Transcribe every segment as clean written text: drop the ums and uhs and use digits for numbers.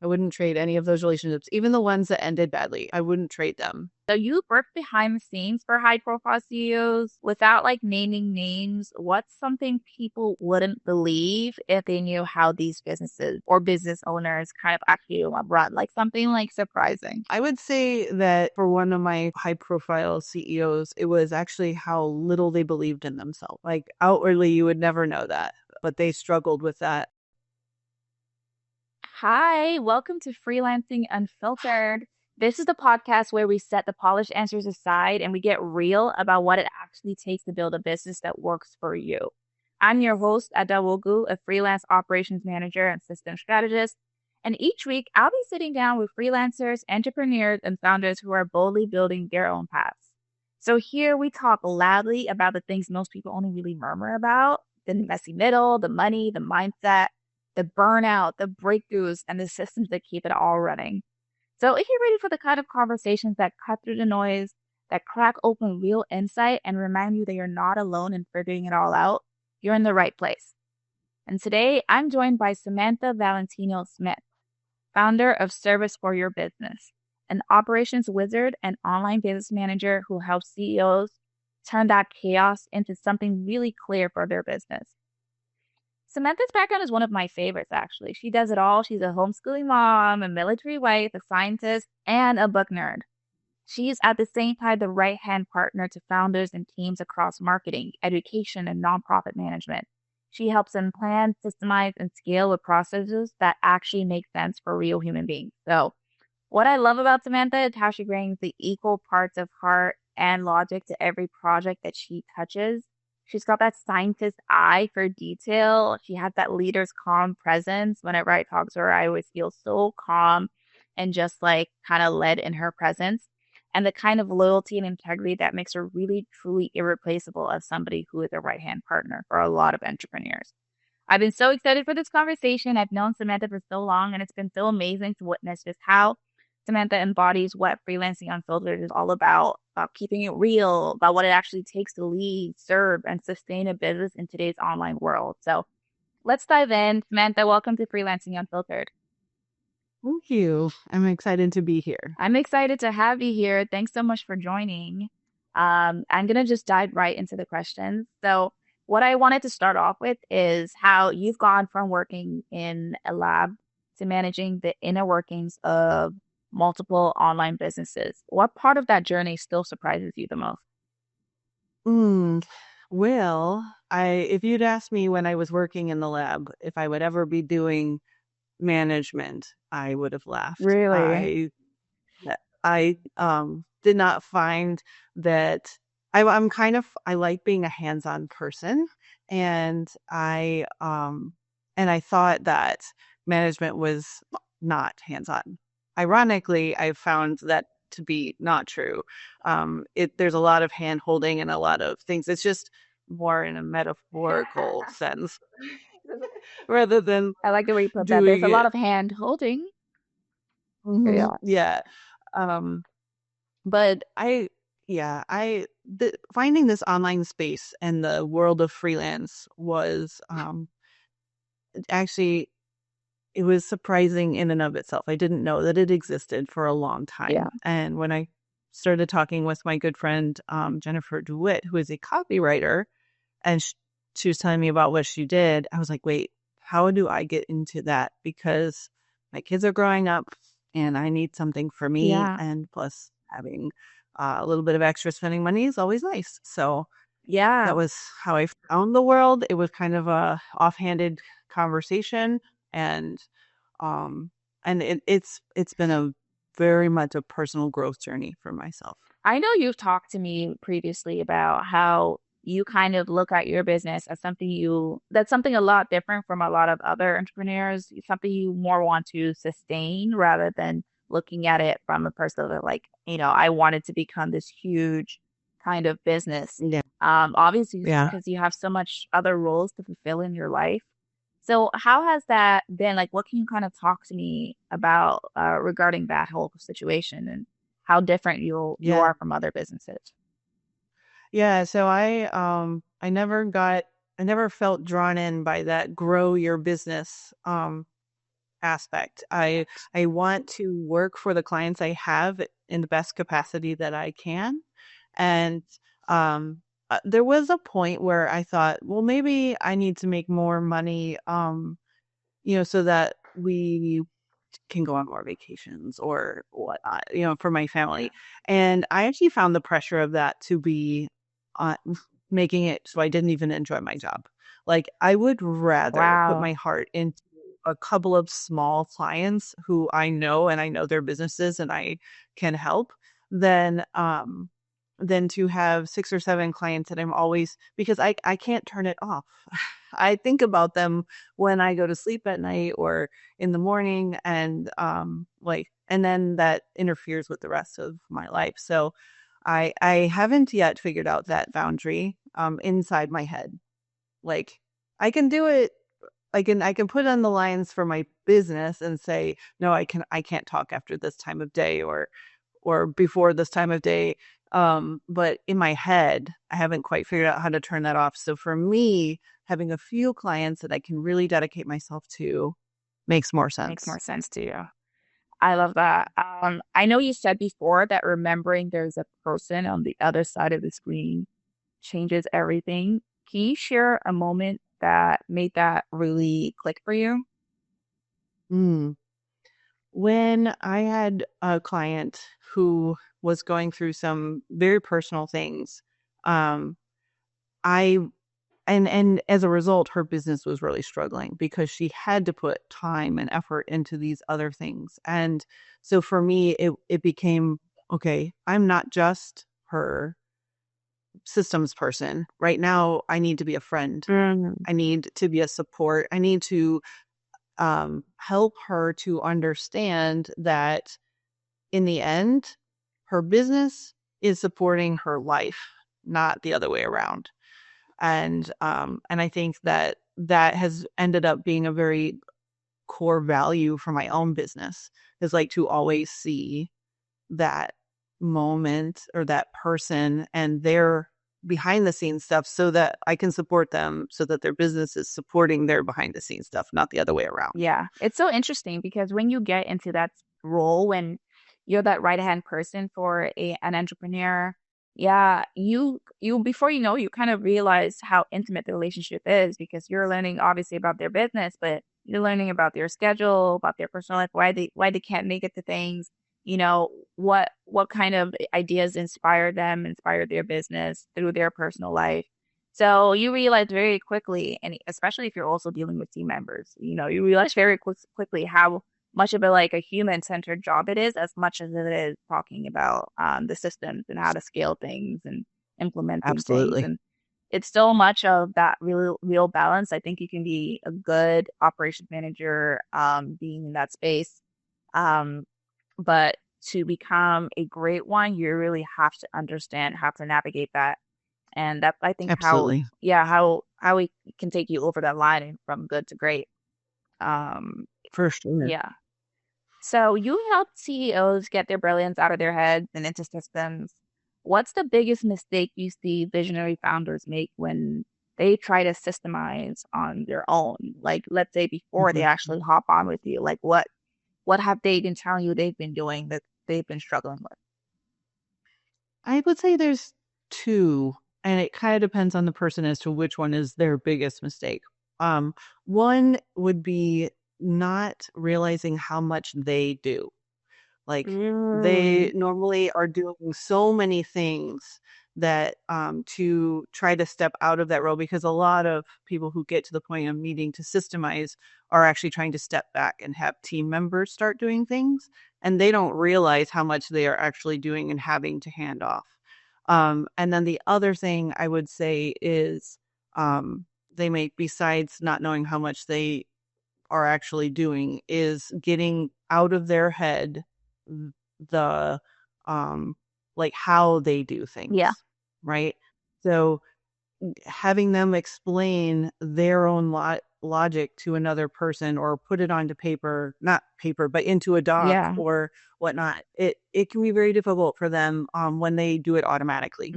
I wouldn't trade any of those relationships, even the ones that ended badly. I wouldn't trade them. So you work behind the scenes for high profile CEOs without like naming names. What's something people wouldn't believe if they knew how these businesses or business owners kind of actually run? Like something like surprising. I would say that for one of my high profile CEOs, it was actually how little they believed in themselves. Like outwardly, you would never know that, but they struggled with that. Hi, welcome to Freelancing Unfiltered. This is the podcast where we set the polished answers aside and we get real about what it actually takes to build a business that works for you. I'm your host, Adawogu, a freelance operations manager and system strategist. And each week, I'll be sitting down with freelancers, entrepreneurs, and founders who are boldly building their own paths. So here we talk loudly about the things most people only really murmur about, the messy middle, the money, the mindset, the burnout, the breakthroughs, and the systems that keep it all running. So if you're ready for the kind of conversations that cut through the noise, that crack open real insight and remind you that you're not alone in figuring it all out, you're in the right place. And today I'm joined by Samantha Valentino Smith, founder of Service for Your Business, an operations wizard and online business manager who helps CEOs turn that chaos into something really clear for their business. Samantha's background is one of my favorites, actually. She does it all. She's a homeschooling mom, a military wife, a scientist, and a book nerd. She's at the same time the right-hand partner to founders and teams across marketing, education, and nonprofit management. She helps them plan, systemize, and scale with processes that actually make sense for real human beings. So, what I love about Samantha is how she brings the equal parts of heart and logic to every project that she touches. She's got that scientist eye for detail. She has that leader's calm presence. Whenever I talk to her, I always feel so calm and just like kind of led in her presence. And the kind of loyalty and integrity that makes her really, truly irreplaceable as somebody who is a right hand partner for a lot of entrepreneurs. I've been so excited for this conversation. I've known Samantha for so long, and it's been so amazing to witness just how Samantha embodies what freelancing unfiltered is all about keeping it real, about what it actually takes to lead, serve, and sustain a business in today's online world. So let's dive in. Samantha, welcome to Freelancing Unfiltered. Thank you. I'm excited to be here. I'm excited to have you here. Thanks so much for joining. I'm going to just dive right into the questions. So, what I wanted to start off with is how you've gone from working in a lab to managing the inner workings of multiple online businesses. What part of that journey still surprises you the most? Mm, well, if you'd asked me when I was working in the lab if I would ever be doing management, I would have laughed. Really? I did not find that I'm kind of I like being a hands-on person, and I thought that management was not hands-on. Ironically, I found that to be not true. There's a lot of hand holding and a lot of things. It's just more in a metaphorical sense rather than I like the way you put that. There's doing a lot it. of hand holding. Mhm. Yeah. Yeah. Um, but finding this online space and the world of freelance was actually it was surprising in and of itself. I didn't know that it existed for a long Yeah. time. And when I started talking with my good friend Jennifer DeWitt, who is a copywriter, and she was telling me about what she did, I was like, wait, how do I get into that? Because my kids are growing up and I need something for me. Yeah. And plus, having a little bit of extra spending money is always nice. So Yeah. that was how I found the world. It was kind of a offhanded conversation, and um, it's been a very much a personal growth journey for myself. I know you've talked to me previously about how you kind of look at your business as that's something a lot different from a lot of other entrepreneurs, something you more want to sustain rather than looking at it from a perspective of like, I wanted to become this huge kind of business. Yeah, Obviously, yeah. because you have so much other roles to fulfill in your life. So how has that been? Like, what can you kind of talk to me about regarding that whole situation and how different you Yeah. are from other businesses? Yeah, so I never felt drawn in by that grow your business aspect. I want to work for the clients I have in the best capacity that I can. And um there was a point where I thought, well, maybe I need to make more money so that we can go on more vations or whatnot, for my family. And I actually found the pressure of that to be uh, making it so I didn't even enjoy my job. Like, I would rather put Wow. my heart into a couple of small clients who I know and I know their businesses and I can help than than to have 6 or 7 clients that I'm always, because I can't turn it off. I think about them when I go to sleep at night or in the morning, and and then that interferes with the rest of my life. So I haven't yet figured out that boundary inside my head. Like, I can do it. I can put on the lines for my business and say, no, I can't talk after this time of day or before this time of day. But in my head, I haven't quite figured out how to turn that off. So for me, having a few clients that I can really dedicate myself to makes more Makes sense. more sense to you. I love that. I know you said before that remembering there's a person on the other side of the screen changes everything. Can you share a moment that made that really click for you? Mm. When I had a client who was going through some very personal things, um, I and as a result, her business was really struggling because she had to put time and effort into these other things. And so for me, it became, okay, I'm not just her systems person. Right now, I need to be a friend. Mm. I need to be a support. I need to help her to understand that in the end, her business is supporting her life, not the other way around. And I think that that has ended up being a very core value for my own business, is like to always see that moment or that person and their behind the scenes stuff so that I can support them so that their business is supporting their behind the scenes stuff, not the other way around. Yeah, it's so interesting because when you get into that role, when you're that right-hand person for an entrepreneur, yeah, you before you know, you kind of realize how intimate the relationship is because you're learning obviously about their business, but you're learning about their schedule, about their personal life, why they can't make it to things, what kind of ideas inspire their business through their personal life. So you realize very quickly, and especially if you're also dealing with team members, you realize very quickly how much of a human-centered job it is, as much as it is talking about the systems and how to scale things and implementing things. Absolutely. And it's so much of that real balance. I think you can be a good operations manager, being in that space. Um, but to become a great one, you really have to understand how to navigate that, and that's, I think, Absolutely. how we can take you over that line and from good to great. Um, For sure. yeah. So you help CEOs get their brilliance out of their heads and into systems. What's the biggest mistake you see visionary founders make when they try to systemize on their own? Like, let's say before they Mhm. actually hop on with you, like what have they been telling you they've been doing that they've been struggling with? I would say there's 2, and it kinda depends on the person as to which one is their biggest mistake. Um, One would be not realizing how much they do. Like, they Mm, normally are doing so many things that, to try to step out of that role, because a lot of people who get to the point of needing to systemize are actually trying to step back and have team members start doing things, and they don't realize how much they are actually doing and having to hand off. And then the other thing I would say is, they may, besides not knowing how much they are actually doing, is getting out of their head th- the like how they do yeah, things, right? So having them explain their own logic to another person or put it onto paper, not paper, but into a doc yeah. or whatnot, it can be very difficult for them when they do it automatically.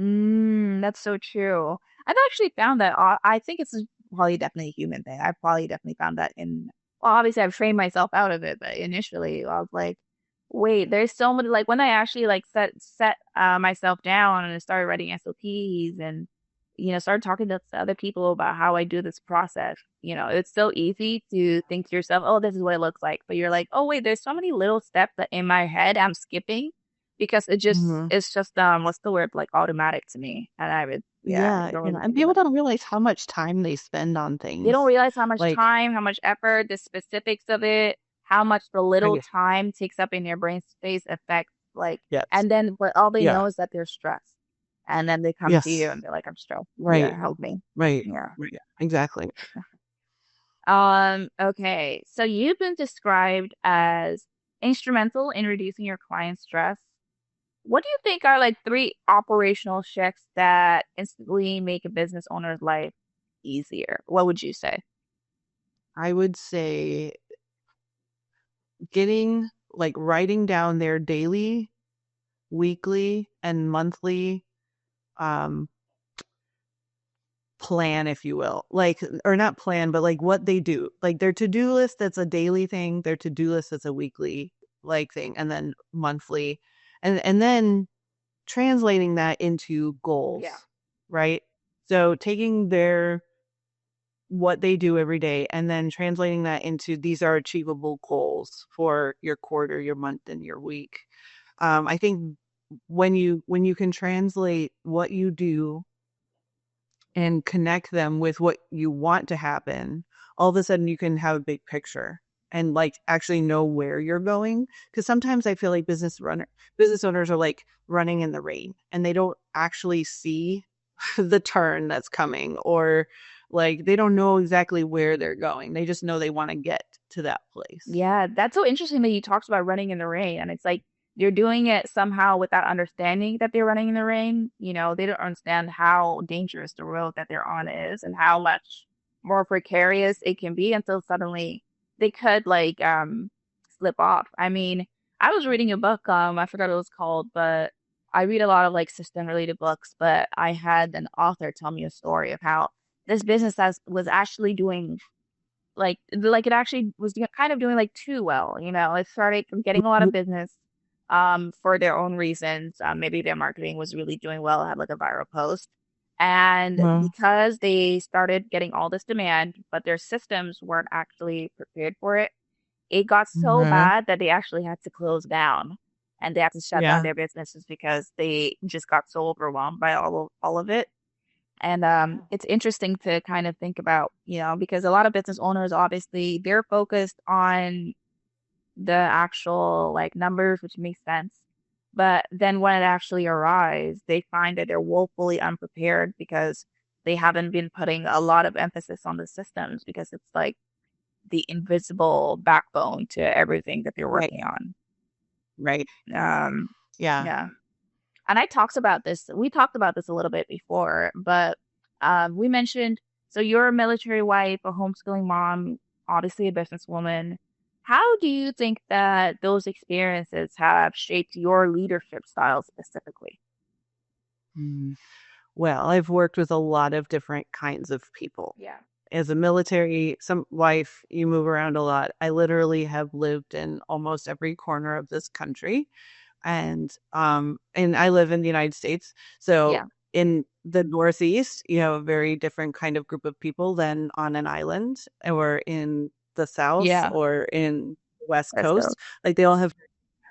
That's so true. I've actually found that I think it's probably definitely a human thing. I probably definitely found that in Well, obviously I've trained myself out of it, but initially I was like, wait, there's so many like when I actually like set myself down and I started writing SOPs and started talking to other people about how I do this process. It's so easy to think to yourself, oh, this is what it looks like. But you're like, oh wait, there's so many little steps that in my head I'm skipping because Mhm. it's just what's the word, like automatic to me. And I would yeah, I Yeah, don't you know, really and think people about it. don't realize how much time they spend on They don't things. realize how much Like, time, how much effort, the specifics of it, how much the little I time takes up in your brain space affects like, yes. and then but all they Yeah. know is that they're stressed. And then they come to you Yes. and they're like, I'm stressed. Yeah, Right. help me. Right. Yeah. Right. Yeah, exactly. Okay. So you've been described as instrumental in reducing your client's stress. What do you think are like three operational shifts that instantly make a business owner's life easier? What would you say? I would say getting like writing down their daily, weekly, and monthly um plan, if you will. Like, or not plan, but like what they do. Like their to-do list that's a daily thing, their to-do list that's a weekly like thing, and then monthly. And then translating that into goals, Yeah. right? So taking their what they do every day and then translating that into these are achievable goals for your quarter, your month, and your week. I think when you can translate what you do and connect them with what you want to happen, all of a sudden you can have a big picture and like actually know where you're going. Because sometimes I feel like business owners are like running in the rain and they don't actually see the turn that's coming, or like they don't know exactly where they're going. They just know they want to get to that place. Yeah, that's so interesting that you talked about running in the rain. And it's like you're doing it somehow without understanding that they're running in the rain. They don't understand how dangerous the road that they're on is and how much more precarious it can be until suddenly they could like slip off. I mean, I was reading a book, I forgot what it was called, but I read a lot of like system related books, but I had an author tell me a story of how this business was actually doing like it actually was kind of doing like too well. It started getting a lot of business for their own reasons. Maybe their marketing was really doing well, had like a viral post. And Well, because they started getting all this demand, but their systems weren't actually prepared for it, it got so mhm. bad that they actually had to close down and they had to shut down Yeah. their businesses because they just got so overwhelmed by all of it. And it's interesting to kind of think about, because a lot of business owners, obviously, they're focused on the actual like numbers, which makes sense. But then when it actually arrives, they find that they're woefully unprepared because they haven't been putting a lot of emphasis on the systems because it's like the invisible backbone to everything that they're Right. working on. Right. Um, Yeah. yeah. And we talked about this a little bit before, but we mentioned so you're a military wife, a homeschooling mom, obviously a businesswoman. How do you think that those experiences have shaped your leadership style specifically? Mm. Well, I've worked with a lot of different kinds of people. Yeah. As a military some wife, you move around a lot. I literally have lived in almost every corner of this country, and I live in the United States. So Yeah. in the Northeast, you have a very different kind of group of people than on an island or in the South Yeah. or in West Let's go. Coast. Like they all have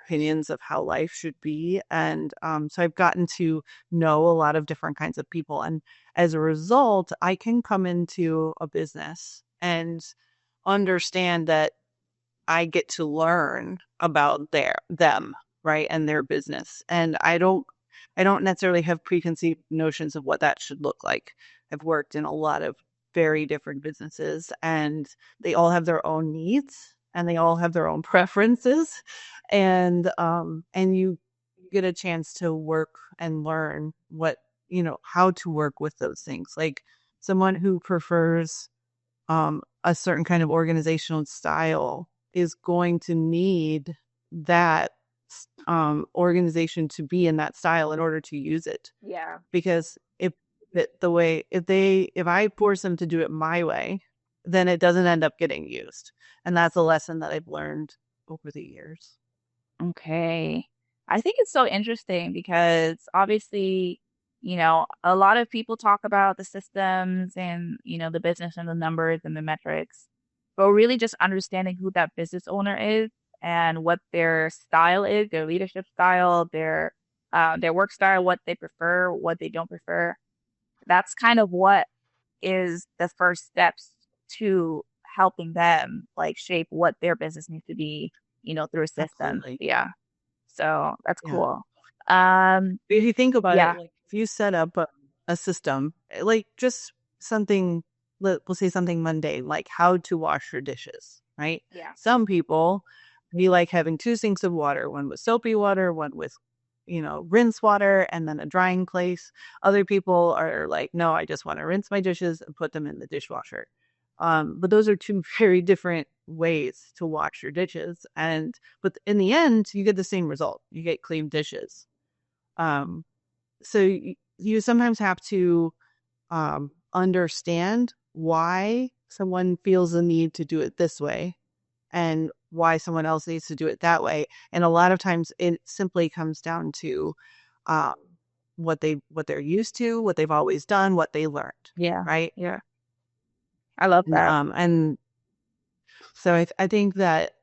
opinions of how life should be. And so I've gotten to know a lot of different kinds of people. And as a result, I can come into a business and understand that I get to learn about them, right? And their business. And I don't necessarily have preconceived notions of what that should look like. I've worked in a lot of very different businesses and they all have their own needs and they all have their own preferences. And you get a chance to work and learn how to work with those things. Like someone who prefers a certain kind of organizational style is going to need that organization to be in that style in order to use it. Yeah. Because if I force them to do it my way, then it doesn't end up getting used. And that's a lesson that I've learned over the years. Okay. I think it's so interesting because obviously, a lot of people talk about the systems and, the business and the numbers and the metrics, but really just understanding who that business owner is and what their style is, their leadership style, their work style, what they prefer, what they don't prefer. That's kind of what is the first steps to helping them like shape what their business needs to be, through a system. Absolutely. Yeah. So that's Yeah. cool. Um, If you think about it, yeah, like if you set up a system, like just something, we'll say something mundane, like how to wash your dishes, right? yeah, Some people, be like having two sinks of water, one with soapy water, one with, rinse water, and then a drying place. Other people are like, no, I just want to rinse my dishes and put them in the dishwasher. But those are two very different ways to wash your dishes. But in the end, you get the same result. You get clean dishes. Um, so you sometimes have to understand why someone feels the need to do it this way and why someone else needs to do it that way. And a lot of times it simply comes down to um, what they're used to, what they've always done, what they learned, yeah, right? yeah. I love that. And so I think that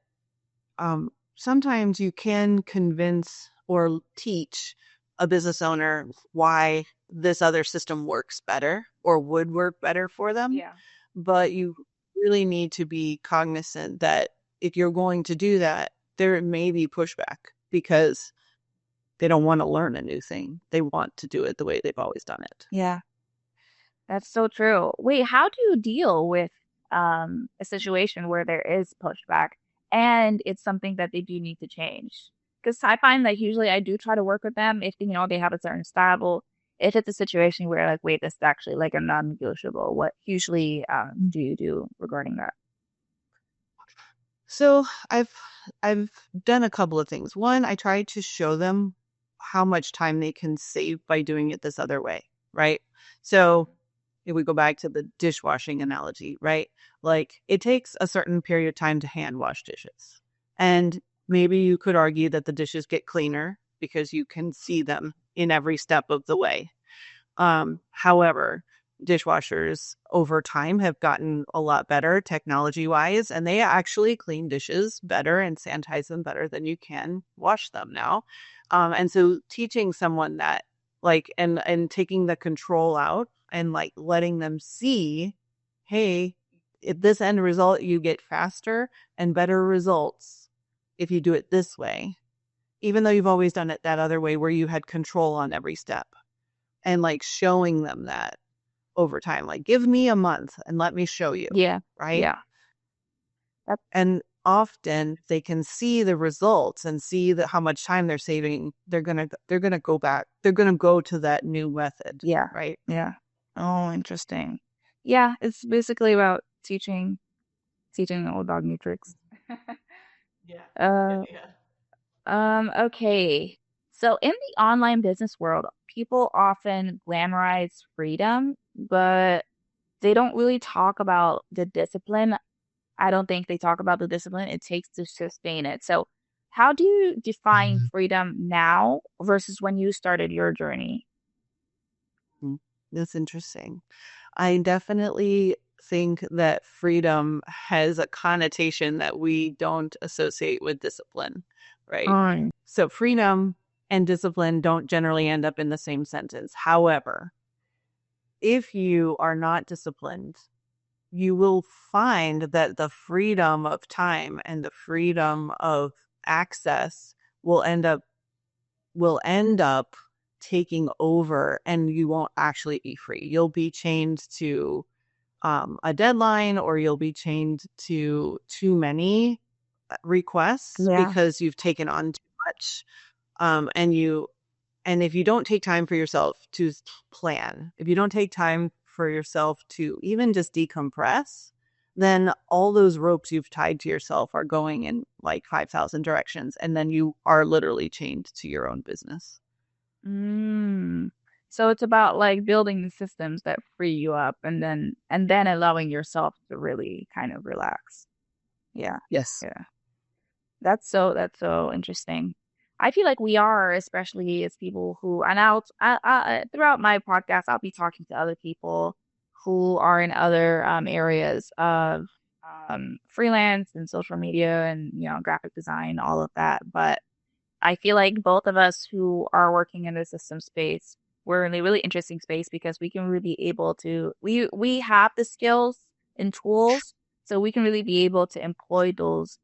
sometimes you can convince or teach a business owner why this other system works better or would work better for them. Yeah. But you really need to be cognizant that if you're going to do that, there may be pushback because they don't want to learn a new thing. They want to do it the way they've always done it. Yeah, that's so true. Wait, how do you deal with a situation where there is pushback and it's something that they do need to change? Because I find that usually I do try to work with them if they have a certain style. But if it's a situation where like, wait, this is actually like a non-negotiable, what usually do you do regarding that? So I've done a couple of things. One, I tried to show them how much time they can save by doing it this other way, right? So if we go back to the dishwashing analogy, right? Like it takes a certain period of time to hand wash dishes. And maybe you could argue that the dishes get cleaner because you can see them in every step of the way. However, dishwashers over time have gotten a lot better technology wise, and they actually clean dishes better and sanitize them better than you can wash them now. And so teaching someone that, like, and taking the control out and like letting them see, hey, if this end result, you get faster and better results if you do it this way, even though you've always done it that other way where you had control on every step and like showing them that over time. Like, give me a month and let me show you, Yeah, right? yeah, that, And often they can see the results and see that how much time they're saving. They're gonna go back. They're gonna go to that new method, yeah, right? yeah. Oh, interesting. Yeah, it's basically about teaching the old dog new tricks. Yeah. Yeah. Uh, Yeah. okay. So in the online business world, people often glamorize freedom, but they don't really talk about the discipline. I don't think they talk about the discipline it takes to sustain it. So how do you define freedom now versus when you started your journey? Mhm. That's interesting. I definitely think that freedom has a connotation that we don't associate with discipline, right? Um, So freedom and discipline don't generally end up in the same sentence. However, if you are not disciplined, you will find that the freedom of time and the freedom of access will end up taking over and you won't actually be free. You'll be chained to a deadline or you'll be chained to too many requests yeah. because you've taken on too much. And if you don't take time for yourself to plan, if you don't take time for yourself to even just decompress, then all those ropes you've tied to yourself are going in like 5,000 directions. And then you are literally chained to your own business. Mm. So it's about like building the systems that free you up and then allowing yourself to really kind of relax. Yeah. Yes. Yeah. That's so interesting. I feel like we are, especially as people who, and throughout my podcast, I'll be talking to other people who are in other areas of freelance and social media and graphic design, all of that. But I feel like both of us who are working in the system space, we're in a really interesting space because we can really be able to we have the skills and tools, so we can really be able to employ those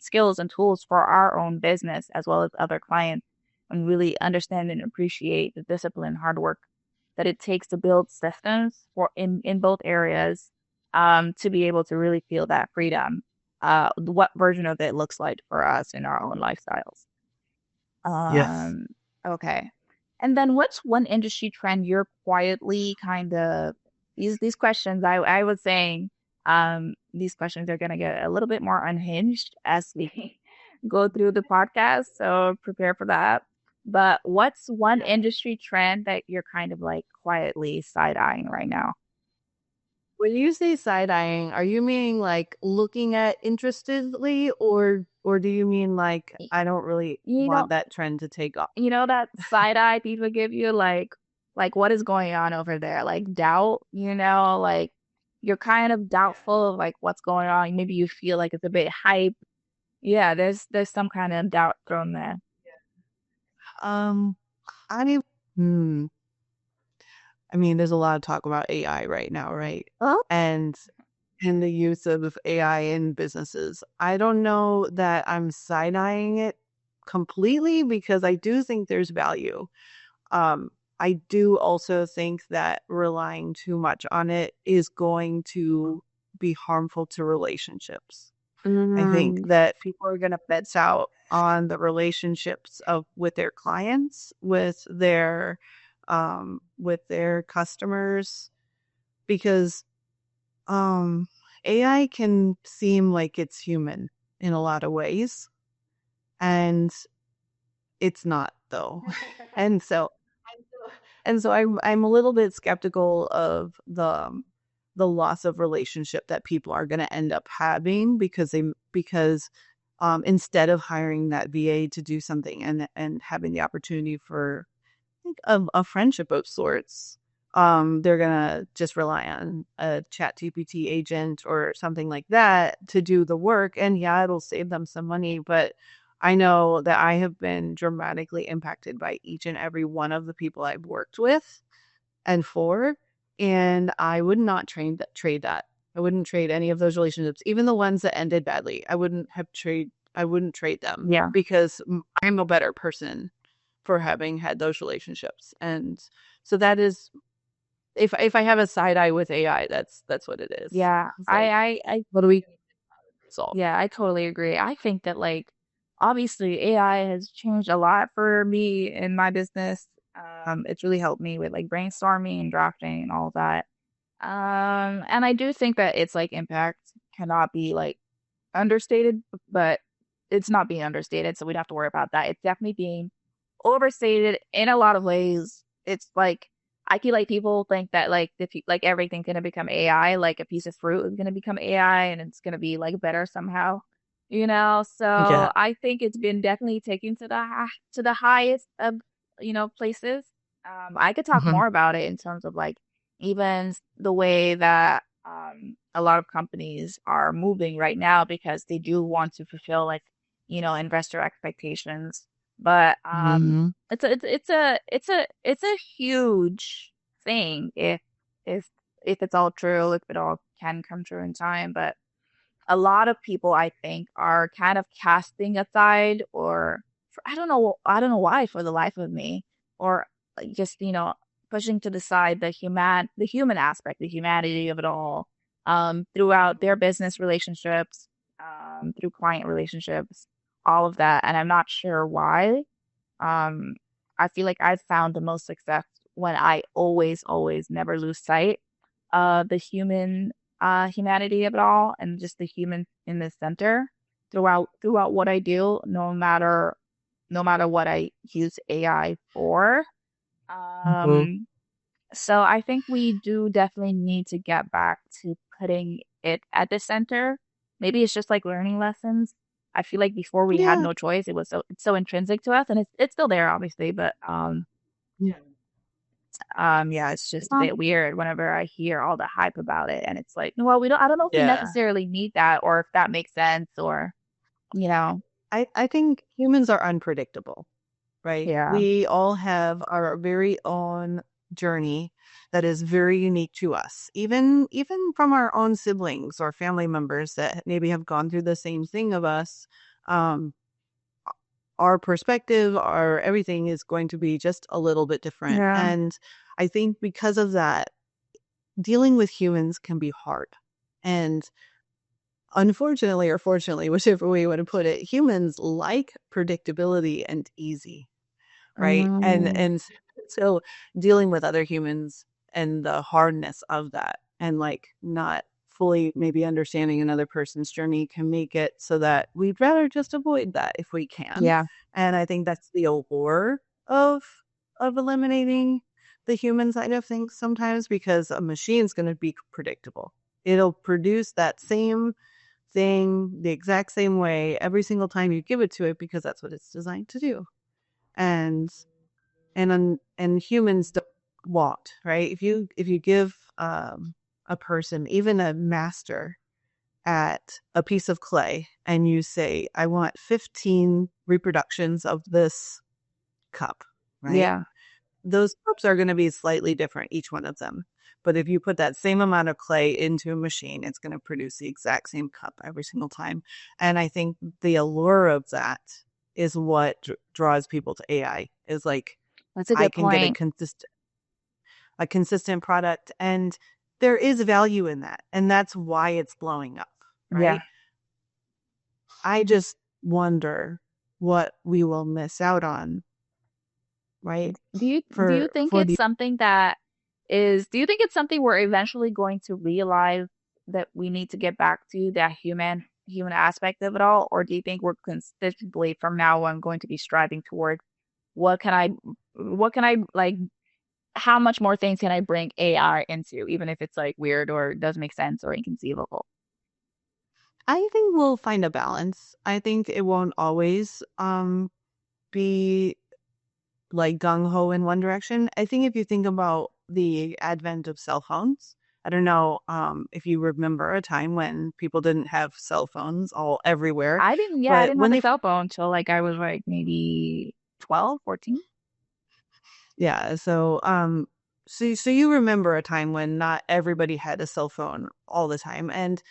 skills and tools for our own business as well as other clients and really understand and appreciate the discipline, hard work that it takes to build systems for in both areas to be able to really feel that freedom, what version of it looks like for us in our own lifestyles. Yes. Um, okay. And then what's one industry trend you're quietly kind of these questions I was saying these questions are gonna get a little bit more unhinged as we go through the podcast, so prepare for that. But what's one industry trend that you're kind of like quietly side-eyeing right now? When you say side-eyeing, are you meaning like looking at interestedly, or do you mean like Y- I don't really You know, want that trend to take off? that side eye people give you, like what is going on over there? Like doubt, like you're kind of doubtful of like what's going on. Maybe you feel like it's a bit hype. Yeah, there's some kind of doubt thrown there. Um, I mean, hmm. I mean, there's a lot of talk about AI right now, right? Oh, And the use of AI in businesses. I don't know that I'm side-eyeing it completely because I do think there's value. I do also think that relying too much on it is going to be harmful to relationships. I think mm, that people are going to miss out on the relationships of with their clients, with their customers, because um AI can seem like it's human in a lot of ways, and it's not though. And so I'm a little bit skeptical of the loss of relationship that people are going to end up having because instead of hiring that VA to do something and having the opportunity for think a friendship of sorts. They're gonna just rely on a chat GPT agent or something like that to do the work. And yeah, it'll save them some money, but I know that I have been dramatically impacted by each and every one of the people I've worked with and for, and I would not trade that. I wouldn't trade any of those relationships, even the ones that ended badly. I wouldn't trade them yeah, because I'm a better person for having had those relationships. And so that is if I have a side eye with AI, that's what it is. yeah. It's like, I what do we solve? yeah, I totally agree. I think that like obviously AI has changed a lot for me in my business. It's really helped me with like brainstorming and drafting and all that. And I do think that its like impact cannot be like understated, but it's not being understated, so we don't have to worry about that. It's definitely being overstated in a lot of ways. It's like I feel like people think that like if you, like everything's gonna become AI, like a piece of fruit is gonna become AI and it's gonna be like better somehow, Yeah. So I think it's been definitely taken to the highest of places. I could talk Mhm. more about it in terms of like even the way that a lot of companies are moving right now because they do want to fulfill like investor expectations, but Mhm. it's a huge thing if if it's all true, if it all can come true in time. But a lot of people, I think, are kind of casting aside, or I don't know why, for the life of me, or like just pushing to the side the human aspect, the humanity of it all, throughout their business relationships, through client relationships, all of that, and I'm not sure why. um, I feel like I've found the most success when I always never lose sight of the humanity of it all and just the human in the center throughout what I do, no matter what I use AI for. Mhm. Um, so I think we do definitely need to get back to putting it at the center. Maybe it's just like learning lessons. I feel like before we had Yeah. no choice. It's so intrinsic to us, and it's still there, obviously. But Yeah. yeah, it's just a Um, bit weird whenever I hear all the hype about it, and it's like, well, we don't. I don't know if we yeah. necessarily need that, or if that makes sense, or you know, I think humans are unpredictable, right? yeah, We all have our very own journey that is very unique to us. Even from our own siblings or family members that maybe have gone through the same thing of us, um, our perspective, our everything is going to be just a little bit different. yeah, And I think because of that, dealing with humans can be hard. And unfortunately or fortunately, whichever way you want to put it, humans like predictability and easy, right? mm, So dealing with other humans and the hardness of that and like not fully maybe understanding another person's journey can make it so that we'd rather just avoid that if we can. yeah. And I think that's the allure of eliminating the human side of things sometimes because a machine's going to be predictable. It'll produce that same thing the exact same way every single time you give it to it because that's what it's designed to do. And and humans don't want, right? If you give a person, even a master, at a piece of clay and you say, I want 15 reproductions of this cup, right? Yeah. Those cups are going to be slightly different, each one of them. But if you put that same amount of clay into a machine, it's going to produce the exact same cup every single time. And I think the allure of that is what draws people to AI is like, That's a I good can get point. a consistent product and there is value in that. And that's why it's blowing up, Yeah. right? I just wonder what we will miss out on, right? Do you think For it's the something that is, do you think it's something we're eventually going to realize that we need to get back to that human aspect of it all? Or do you think we're consistently from now on going to be striving toward what can I what can I like how much more things can I bring AI into, even if it's like weird or doesn't make sense or inconceivable? I think we'll find a balance. I think it won't always be like gung ho in one direction. I think if you think about the advent of cell phones, I don't know if you remember a time when people didn't have cell phones all everywhere, I but didn't when have a they cell phone until like I was like maybe 12, 14. yeah, so you remember a time when not everybody had a cell phone all the time and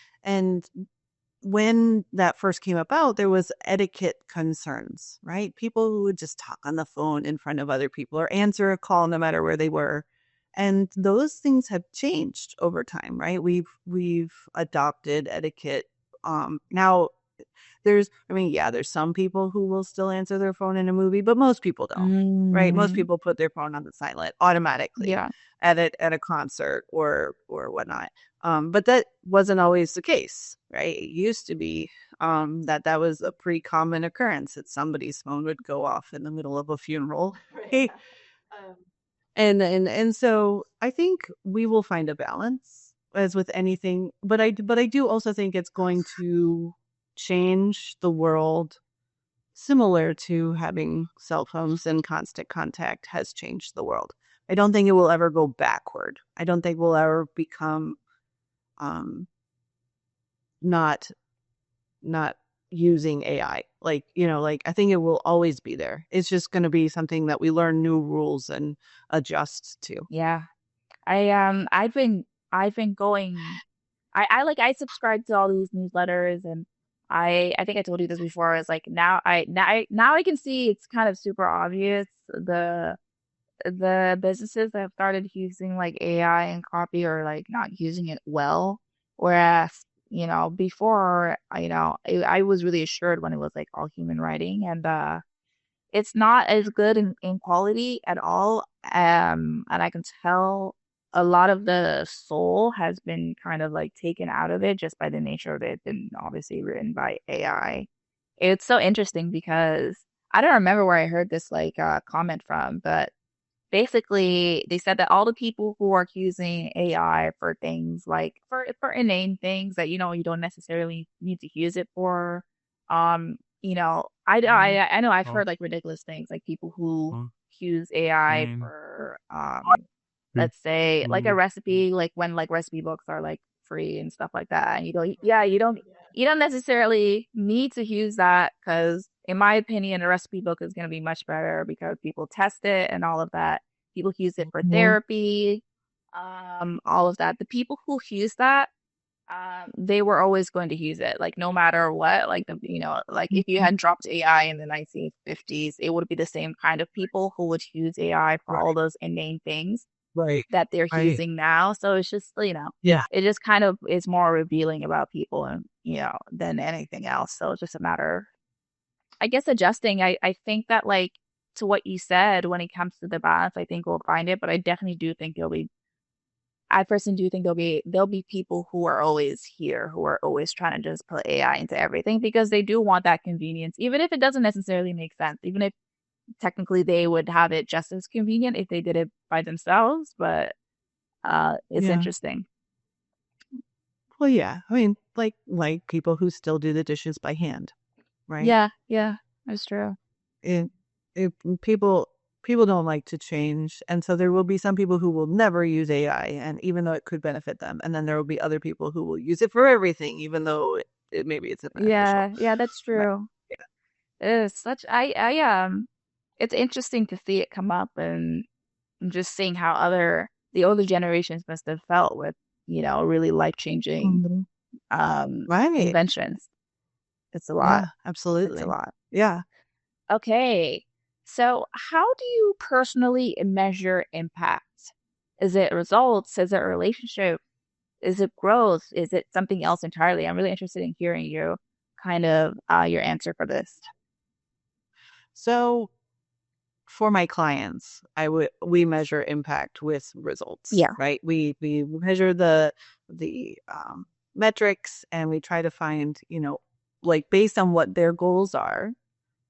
when that first came about, there was etiquette concerns, right? People who would just talk on the phone in front of other people or answer a call no matter where they were. And those things have changed over time, right? We've adopted etiquette. Now I mean, yeah, there's some people who will still answer their phone in a movie, but most people don't, right? Most Mm, people put their phone on the silent automatically yeah. at a concert or whatnot. But that wasn't always the case, right? It used to be that was a pretty common occurrence that somebody's phone would go off in the middle of a funeral. Right. Um, and so I think we will find a balance as with anything, but I do also think it's going to change the world similar to having cell phones and constant contact has changed the world. I don't think it will ever go backward. I don't think we'll ever become um not not using AI. Like, like I think it will always be there. It's just going to be something that we learn new rules and adjust to. Yeah. I've been going I subscribe to all these newsletters and I think I told you this before. It's like now I can see it's kind of super obvious the businesses that have started using like AI and copy or like not using it well. Whereas, before, I was really assured when it was like all human writing and it's not as good in quality at all. And I can tell a lot of the soul has been kind of like taken out of it just by the nature of it and obviously written by AI. It's so interesting because I don't remember where I heard this like comment from, but basically they said that all the people who are using AI for things like for inane things that you don't necessarily need to use it for, I know I've heard like ridiculous things like people who use AI for let's say like a recipe, like when like recipe books are like free and stuff like that. And you don't necessarily need to use that because in my opinion, a recipe book is going to be much better because people test it and all of that. People use it for Mhm. therapy, all of that. The people who use that, they were always going to use it, like no matter what. Like like if you Mhm. had dropped AI in the 1950s, it would be the same kind of people who would use AI for all Right. those inane things Right. that they're Right. using now. So it's just, Yeah. it just kind of is more revealing about people and, than anything else. So it's just a matter, I guess, adjusting. I think that like to what you said when it comes to the balance, I think we'll find it, but I definitely do think I personally do think there'll be people who are always here, who are always trying to just put AI into everything because they do want that convenience, even if it doesn't necessarily make sense, even if technically they would have it just as convenient if they did it by themselves. But it's Yeah. interesting. Well, yeah. I mean, like people who still do the dishes by hand, right? Yeah, yeah, that's true. It, it people don't like to change, and so there will be some people who will never use AI, and even though it could benefit them, and then there will be other people who will use it for everything, even though it maybe isn't beneficial. Yeah, yeah, that's Right. true. It is such it's interesting to see it come up and just seeing how the older generations must have felt with, really life-changing Mhm. Right. inventions. It's a lot. Yeah, It's a absolutely. lot. Yeah. Okay. So, how do you personally measure impact? Is it results? Is it a relationship? Is it growth? Is it something else entirely? I'm really interested in hearing you kind of your answer for this. So for my clients, we measure impact with results, Yeah, right? We measure the metrics, and we try to find, like based on what their goals are,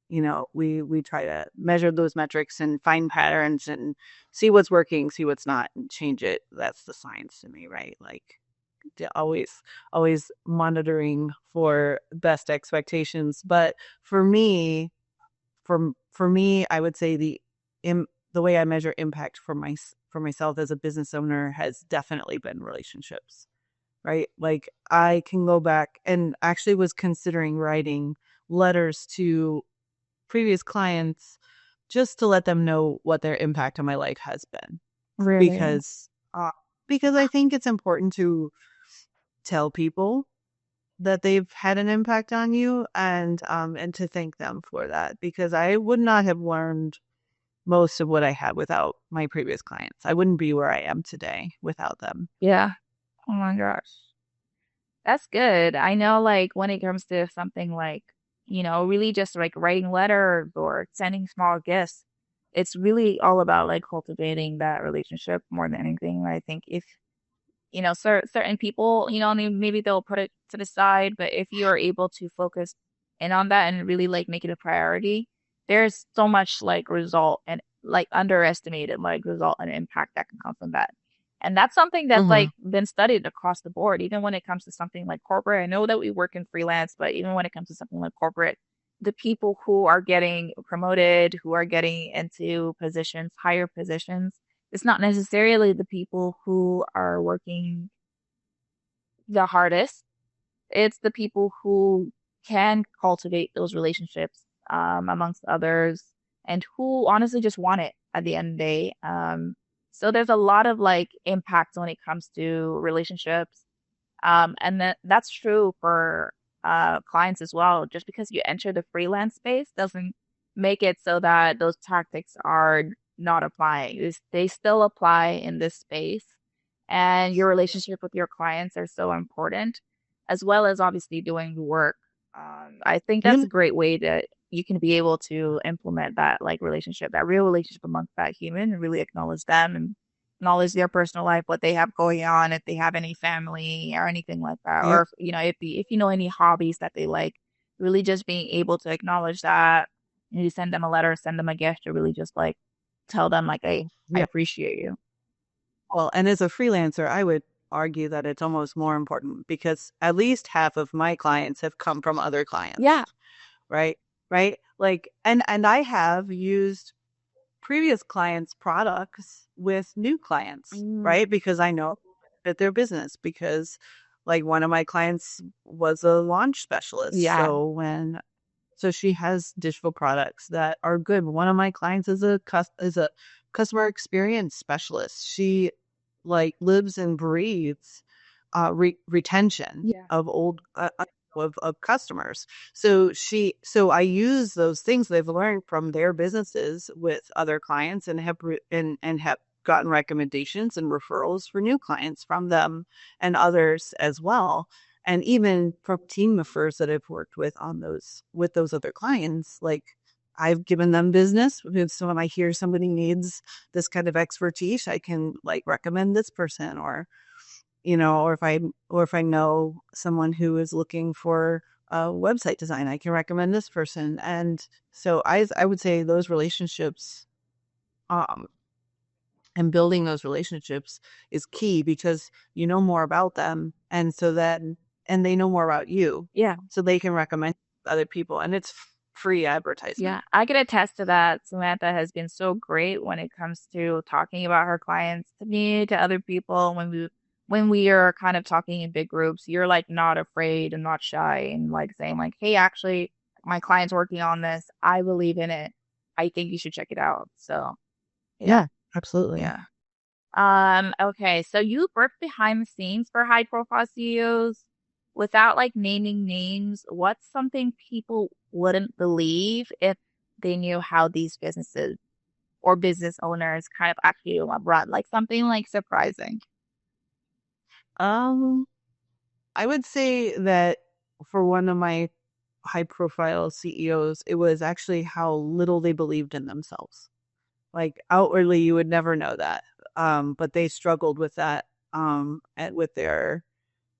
we try to measure those metrics and find patterns and see what's working, see what's not, and change it. That's the science to me, right? Like always monitoring for best expectations. But for me, for me, I would say the way I measure impact for myself as a business owner has definitely been relationships, right? Like I can go back and actually was considering writing letters to previous clients just to let them know what their impact on my life has been, really. because uh, because I think it's important to tell people that they've had an impact on you, and to thank them for that, because I would not have learned most of what I had without my previous clients. I wouldn't be where I am today without them. Yeah. Oh my gosh. That's good. I know, like, when it comes to something like, really just like writing letters or sending small gifts, it's really all about like cultivating that relationship more than anything. I think if certain people, maybe they'll put it to the side, but if you are able to focus in on that and really like make it a priority, there's so much like result and like underestimated like result and impact that can come from that. And that's something that's Mm-hmm. like been studied across the board, even when it comes to something like corporate. I know that we work in freelance, but even when it comes to something like corporate, the people who are getting promoted, who are getting into positions, higher positions, it's not necessarily the people who are working the hardest. It's the people who can cultivate those relationships amongst others and who honestly just want it at the end of the day. So there's a lot of like impact when it comes to relationships. And that's true for clients as well. Just because you enter the freelance space doesn't make it so that those tactics are not applying. They still apply in this space, and your relationship with your clients are so important, as well as obviously doing the work. I think that's Yeah. a great way that you can be able to implement that like relationship, that real relationship amongst that human, and really acknowledge them and acknowledge their personal life, what they have going on, if they have any family or anything like that, or Yep. if you know any hobbies that they like, really just being able to acknowledge that. You send them a letter, send them a gift, or really just like tell them like, I Yeah. appreciate you. Well, and as a freelancer, I would argue that it's almost more important because at least half of my clients have come from other Yeah. clients, right? Right? Like, and I have used previous clients' products with new clients, Mm, right? Because I know that their business because like one of my clients was a launch specialist. yeah. So she has digital products that are good. One of my clients is a customer experience specialist. She like lives and breathes retention Yeah. of old of customers. So I use those things they've learned from their businesses with other clients and have gotten recommendations and referrals for new clients from them and others as well, and even from team members that I've worked with on those other clients, like I've given them business. So when I hear somebody needs this kind of expertise, I can like recommend this person, or or if I know someone who is looking for website design, I can recommend this person. And so I would say those relationships, um, and building those relationships is key because you know more about them, and they know more about you, Yeah. so they can recommend other people, and it's free advertisement. Yeah, I can attest to that. Samantha has been so great when it comes to talking about her clients to me, to other people. When we are kind of talking in big groups, you're like not afraid and not shy and like saying like, "Hey, actually, my client's working on this. I believe in it. I think you should check it out." So, yeah, Yeah, absolutely. yeah. Okay, so you work behind the scenes for high profile CEOs without like naming names. What's something people wouldn't believe if they knew how these businesses or business owners kind of actually run? Like something like surprising. um I would say that for one of my high profile CEOs, it was actually how little they believed in themselves. Like outwardly, you would never know that. But they struggled with that, with their,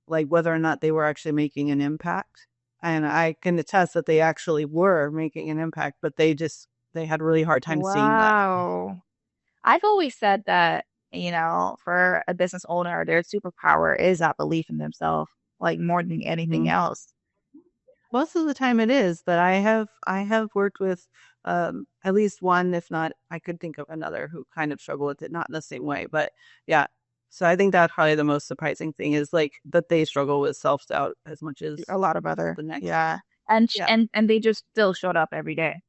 like, whether or not they were actually making an impact. And I can attest that they actually were making an impact, but they had a really hard time seeing that. Wow. I've always said that, for a business owner, their superpower is that belief in themselves, like more than anything Mhm. else. Most of the time it is, but I have worked with at least one, if not I could think of another who kind of struggle with it, not in the same way, but yeah. So I think that's probably the most surprising thing is like that they struggle with self-doubt as much as A lot of other, the next. yeah. And sh- Yeah. and they just still showed up every day.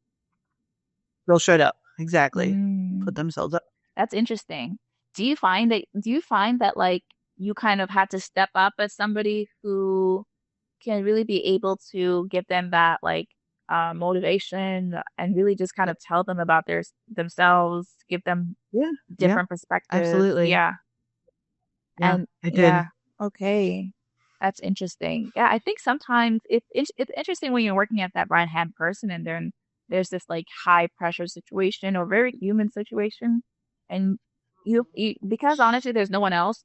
They'll shut up. Exactly. Put Mm, themselves up. that's interesting. Do you find that like you kind of had to step up as somebody who can really be able to give them that like motivation and really just kind Yeah. of tell them about themselves, give them Yeah. Yeah. different perspectives. Absolutely. Yeah. Yeah, And I yeah, did. okay. That's interesting. Yeah, I think sometimes it's interesting when you're working at that right hand person and then there's this like high pressure situation or very human situation, and you because honestly there's no one else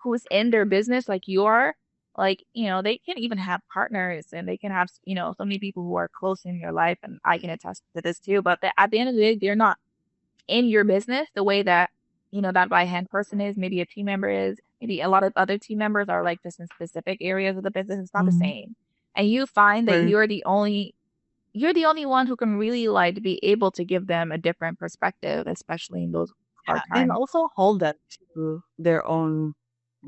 who's in their business like you are. Like, they can even have partners and they can have, so many people who are close in your life, and I can attest to this too. But at the end of the day, they're not in your business the way that that right hand person is, maybe a team member is, maybe a lot of other team members are like just in specific areas of the business. It's not the Mhm. same, and you find that Right. you're the only one who can really like be able to give them a different perspective, especially in those Yeah, hard and times. also hold them to their own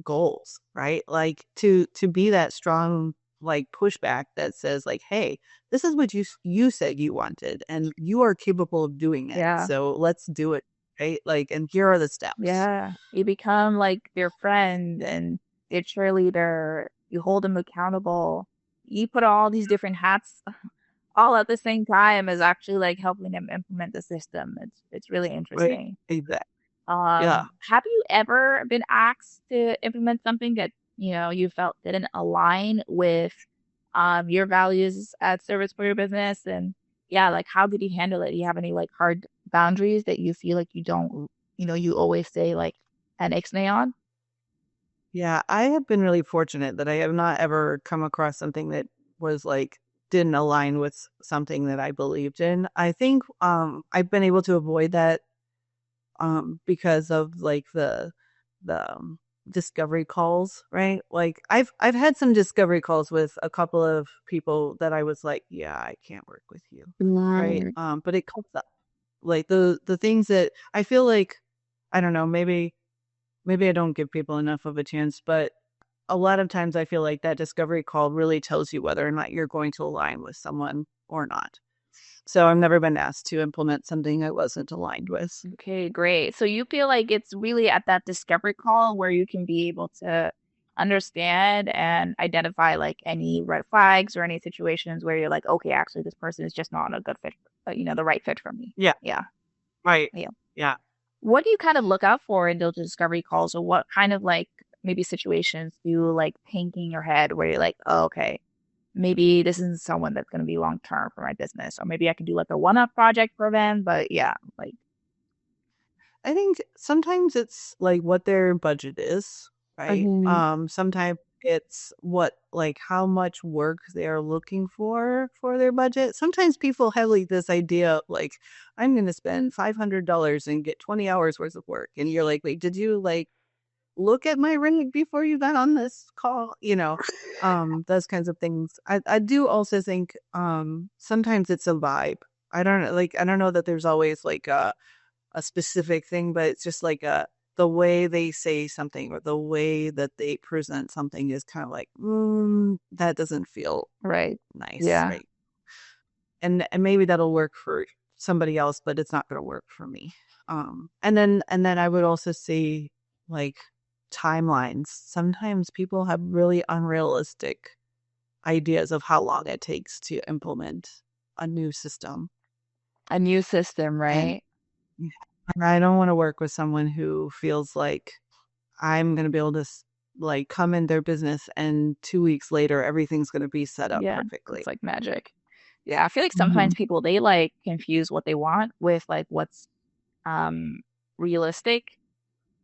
goals, right? Like to be that strong like pushback that says like, "Hey, this is what you said you wanted and you are capable of doing it. Yeah, So let's do it." Right? Like, and here are the steps. yeah, you become like their friend and their cheerleader. You hold them accountable. You put all these different hats all at the same time is actually like helping them implement the system. It's really Right? interesting. Exactly. Yeah. Have you ever been asked to implement something that, you felt didn't align with your values at service for your business? And yeah, like how did you handle it? Do you have any like hard boundaries that you feel like you don't, you always say like an ixnay on? Yeah, I have been really fortunate that I have not ever come across something that was like didn't align with something that I believed in. I think I've been able to avoid that because of like the discovery calls, right? Like I've had some discovery calls with a couple of people that I was like, yeah, I can't work with you, right? Right. But it comes up like the things that I feel like, I don't know, maybe I don't give people enough of a chance, but a lot of times I feel like that discovery call really tells you whether or not you're going to align with someone or not. So I've never been asked to implement something I wasn't aligned with. Okay, great. So you feel like it's really at that discovery call where you can be able to understand and identify like any red flags or any situations where you're like, okay, actually, this person is just not a good fit, the right fit for me. Yeah, Yeah. right. Yeah. Yeah. What do you kind of look out for in those discovery calls, or what kind of like maybe situations do you like think in your head where you're like, oh, okay, maybe this isn't someone that's going to be long term for my business, or maybe I can do like a one-off project for them, but yeah, like, I think sometimes it's like what their budget is, right? mhm, Sometimes it's what like how much work they're looking for their budget. Sometimes people have like this idea of like I'm going to spend $500 and get 20 hours worth of work, and you're like, wait, did you like look at my ring before you got on this call? Those kinds of things. I do also think sometimes it's a vibe. I don't know that there's always like a specific thing, but it's just like the way they say something or the way that they present something is kind of like, that doesn't feel right. nice, Yeah. right? And maybe that'll work for somebody else, but it's not going to work for me. And then I would also say like timelines. Sometimes people have really unrealistic ideas of how long it takes to implement a new system. A new system, And right? I don't want to work with someone who feels like I'm going to be able to like come in their business and 2 weeks later, everything's going to be set up Yeah. It's perfectly. like magic. Yeah, I feel like sometimes Mhm. people they like confuse what they want with like what's um realistic,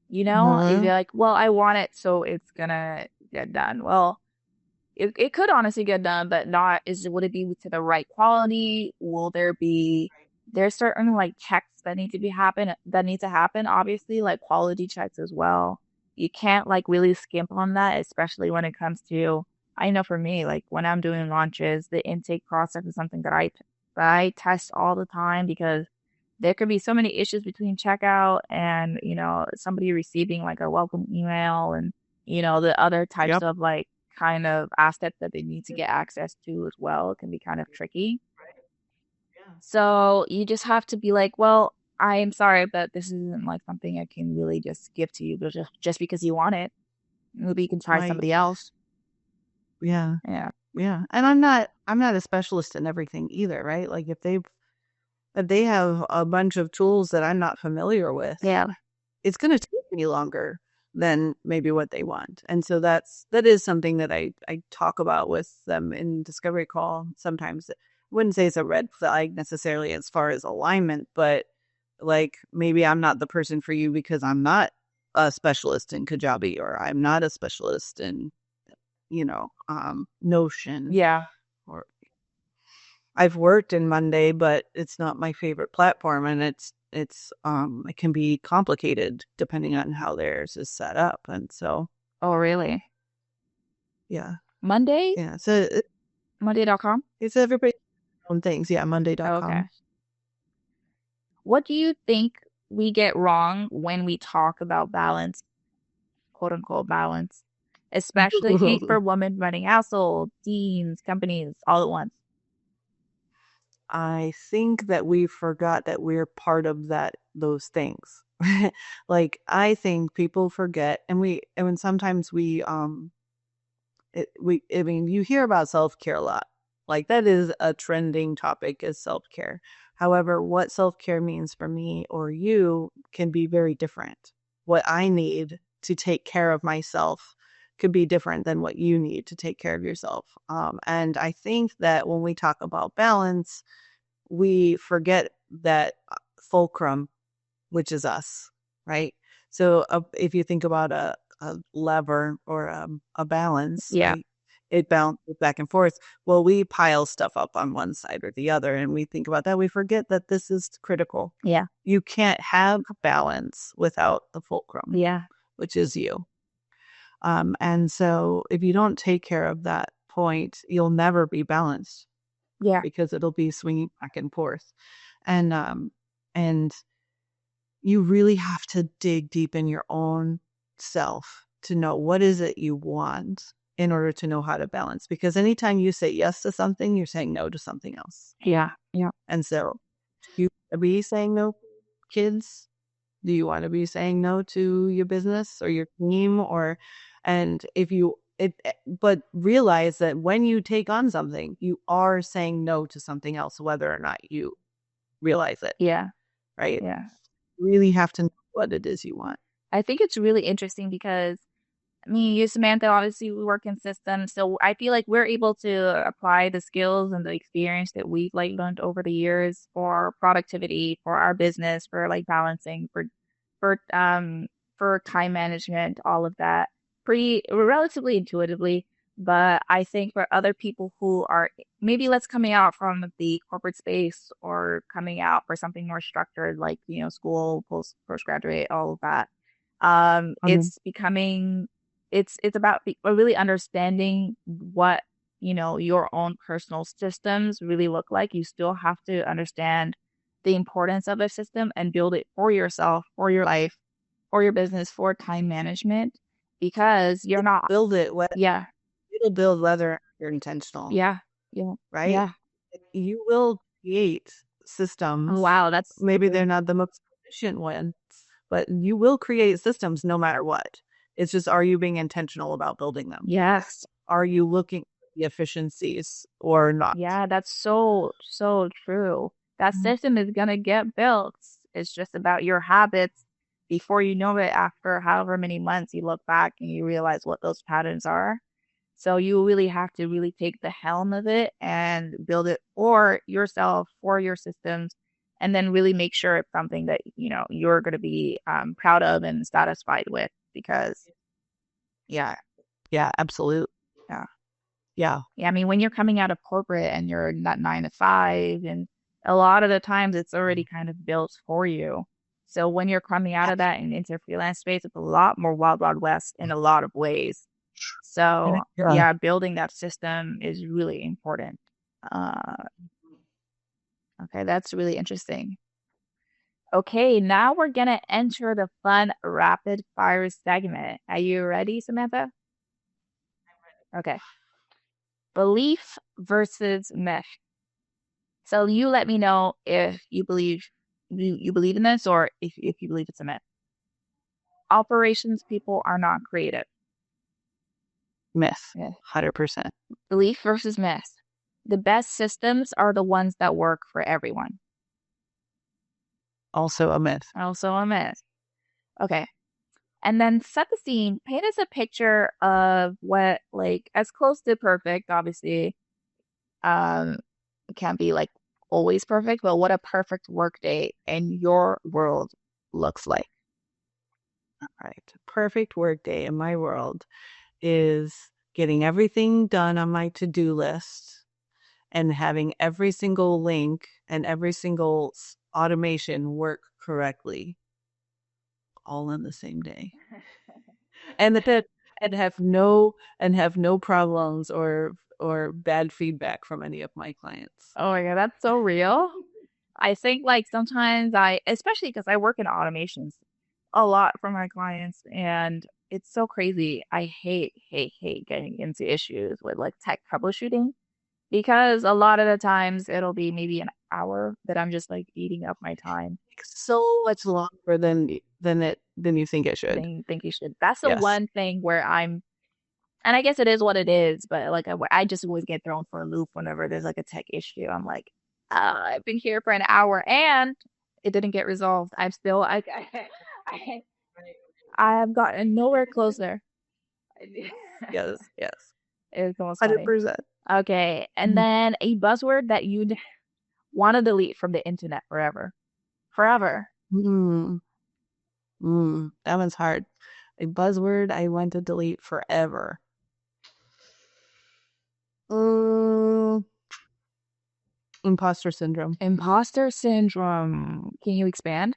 you know? If Mhm. you're like, well, I want it so it's gonna get done. Well, it could honestly get done, but not is would it be to the right quality? Will there be there's certain like checks that need to happen, obviously, like quality checks as well. You can't like really skimp on that, especially when it comes to I know for me, like when I'm doing launches, the intake process is something that I test all the time because there could be so many issues between checkout and, somebody receiving like a welcome email and, the other types Yep. of like kind of assets that they need to get access to as well. It can be kind of tricky. Yeah. So you just have to be like, well, I am sorry, but this isn't like something I can really just give to you, but just because you want it, maybe you can try Right. somebody else. Yeah. Yeah. Yeah. And I'm not a specialist in everything either, right? Like if they have a bunch of tools that I'm not familiar with, Yeah. it's going to take me longer than maybe what they want. And so that is something that I talk about with them in discovery call. Sometimes I wouldn't say it's a red flag necessarily as far as alignment, but like maybe I'm not the person for you because I'm not a specialist in Kajabi or I'm not a specialist in, Notion Yeah. or I've worked in Monday, but it's not my favorite platform and it can be complicated depending on how theirs is set up. And so, Oh, really? yeah. Monday? Yeah. So Monday.com? it's everybody's own things. Yeah, Oh, okay. monday.com. What do you think we get wrong when we talk about balance, quote unquote balance, especially for women running households, teams, companies, all at once? I think that we forgot that we're part of those things. Like I think people forget and sometimes I mean, you hear about self-care a lot. Like that is a trending topic is self-care. However, what self-care means for me or you can be very different. What I need to take care of myself could be different than what you need to take care of yourself. And I think that when we talk about balance, we forget that fulcrum, which is us, right? So if you think about a lever or a balance, Yeah. right? it bounces back and forth. Well, we pile stuff up on one side or the other, and we think about that. We forget that this is critical. Yeah. You can't have balance without the fulcrum, Yeah. which is you. And so if you don't take care of that point, you'll never be balanced Yeah. because it'll be swinging back and forth. And you really have to dig deep in your own self to know what is it you want in order to know how to balance. Because anytime you say yes to something, you're saying no to something else. Yeah. Yeah. And so do you wanna be saying no to kids? Do you want to be saying no to your business or your team? Or and if you it but realize that when you take on something, you are saying no to something else, whether or not you realize it, Yeah. right? Yeah. You really have to know what it is you want. I think it's really interesting because me, you, Samantha, obviously we work in systems, so I feel like we're able to apply the skills and the experience that we've like learned over the years for productivity, for our business, for like balancing, for for time management, all of that, pretty relatively intuitively. But I think for other people who are maybe less coming out from the corporate space or coming out for something more structured, like school, postgraduate, all of that, Mhm. it's becoming it's about really understanding what, your own personal systems really look like. You still have to understand the importance of a system and build it for yourself, for your life, for your business, for time management, because you're not, Build it what yeah, it'll build whether you're intentional, yeah, yeah, right? yeah. You will create Oh, systems. wow, that's Maybe they're good. not the most efficient ones, but you will create systems no matter what. It's just, are you being intentional about building them? Yes. Are you looking at the efficiencies or not? Yeah, that's so, so true. That Mhm. system is gonna get built. It's just about your habits. Before you know it, after however many months, you look back and you realize what those patterns are. So you really have to really take the helm of it and build it for yourself, for your systems, and then really make sure it's something that, you're gonna be proud of and satisfied with because, yeah, Yeah, absolutely. yeah. Yeah. Yeah, I mean, when you're coming out of corporate and you're not 9 to 5, and a lot of the times it's already kind of built for you. So when you're coming out of that and into freelance space, it's a lot more wild, wild west in a lot of ways. So Yeah. yeah, building that system is really important. Uh, okay, that's really interesting. Okay, now we're gonna enter the fun rapid fire segment. Are you ready, Samantha? Okay. Belief versus myth. So you let me know if you believe in this or if you believe it's a myth. Operations people are not creative. Myth. Yeah. 100%. Belief versus myth. The best systems are the ones that work for everyone. Also a myth. Also a myth. Okay. And then set the scene. Paint us a picture of what, like, as close to perfect, obviously, um, it can't be like always perfect, but what a perfect work day in your world looks like. All right. Perfect work day in my world is getting everything done on my to-do list and having every single link and every single automation work correctly all in the same day. And that and have no problems or bad feedback from any of my clients. Oh my God, that's so real. I think like sometimes especially because I work in automations a lot for my clients, and it's so crazy. I hate, hate, hate getting into issues with like tech troubleshooting because a lot of the times it'll be maybe an hour that I'm just like eating up my time. So much longer than you think it should. Think you should. That's the Yes. one thing where and I guess it is what it is, but like I just always get thrown for a loop whenever there's like a tech issue. I'm like, I've been here for an hour and it didn't get resolved. I'm still, I, I have gotten nowhere closer. Yes. Yes. It's almost funny. 100%. Okay, and then a buzzword that you'd want to delete from the internet forever, forever. Mm, that one's hard. A buzzword I want to delete forever. Mm, imposter syndrome. Imposter syndrome. Can you expand?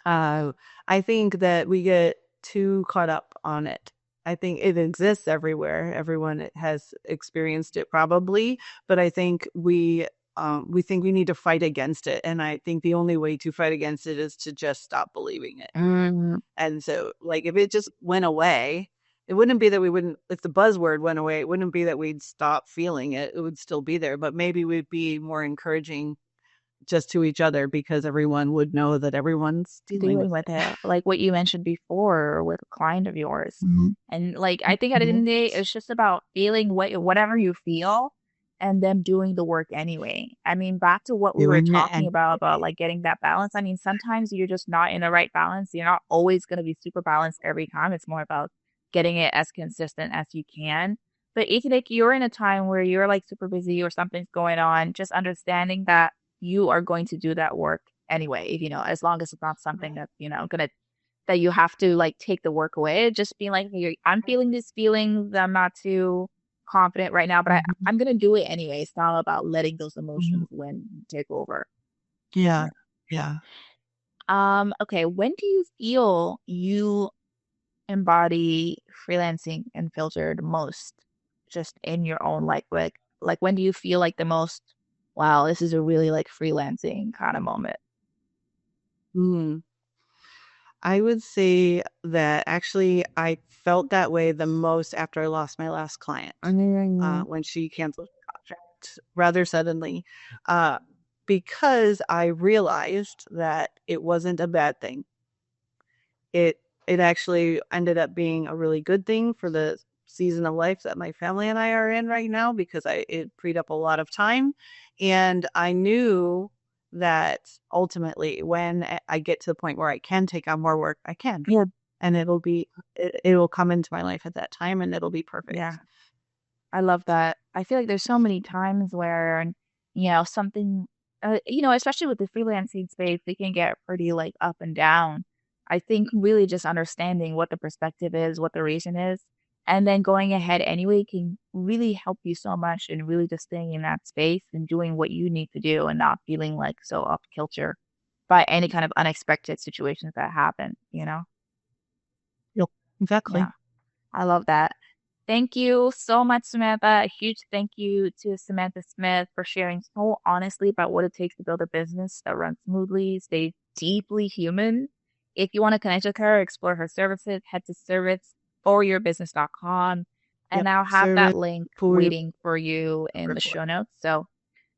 Uh, I think that we get too caught up on it. I think it exists everywhere. Everyone has experienced it probably, but I think we think we need to fight against it. And I think the only way to fight against it is to just stop believing it. Mm, And so, like, if it just went away, it wouldn't be that we wouldn't, if the buzzword went away, it wouldn't be that we'd stop feeling it. It would still be there, but maybe we'd be more encouraging just to each other because everyone would know that everyone's dealing dealing with with it. it, like what you mentioned before with a client of yours. Mhm. And like I think at the end of Mhm. the day, it's just about feeling whatever you feel and them doing the work anyway. I mean, back to what we were Doing it talking and about like getting that balance. I mean, sometimes you're just not in the right balance. You're not always going to be super balanced every time. It's more about getting it as consistent as you can. But if like you're in a time where you're like super busy or something's going on, just understanding that you are going to do that work anyway, if, as long as it's not something that's, gonna that you have to like take the work away. Just being like, hey, I'm feeling these feelings. I'm not too confident right now, but Mhm. I'm gonna do it anyway. It's not about letting those Mhm. emotions win take over. Yeah. Yeah. Yeah. Okay, when do you feel you embody freelancing and filtered most just in your own life? Like when do you feel like the most, wow, this is a really like freelancing kind of moment? Mhm. I would say that actually I felt that way the most after I lost my last client, Mm, when she canceled her contract rather suddenly, uh, because I realized that it wasn't a bad thing. It actually ended up being a really good thing for the season of life that my family and I are in right now because I it freed up a lot of time, and I knew that ultimately when I get to the point where I can take on more work, I can, yeah, and it will come into my life at that time, and it'll be yeah. perfect. I love that. I feel like there's so many times where, something, especially with the freelancing space, they can get pretty like up and down. I think really just understanding what the perspective is, what the reason is, and then going ahead anyway can really help you so much and really just staying in that space and doing what you need to do and not feeling like so off kilter by any kind of unexpected situations that happen. Yep, Yeah. exactly. I love that. Thank you so much, Samantha. A huge thank you to Samantha Smith for sharing so honestly about what it takes to build a business that runs smoothly, stays deeply human. If you want to connect with her, explore her services, head to serviceforyourbusiness.com. And Yep, I'll have that service link for waiting for you in the report. show notes. So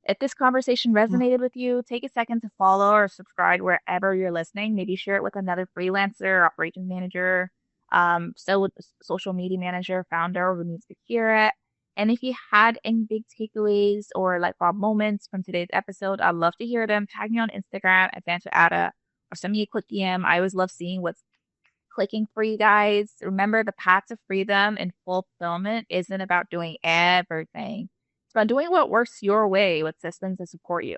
if this conversation resonated with you, take a second to follow or subscribe wherever you're listening. Maybe share it with another freelancer, operations manager, with social media manager, founder who needs to hear it. And if you had any big takeaways or like wow moments from today's episode, I'd love to hear them. Tag me on Instagram at Ada or send me a quick DM. I always love seeing what's clicking for you guys. Remember, the path to freedom and fulfillment isn't about doing everything. It's about doing what works your way with systems that support you.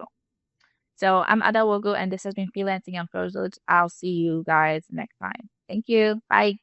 So I'm Ada Wogo, and this has been Freelancing Unfrozen. I'll see you guys next time. Thank you. Bye.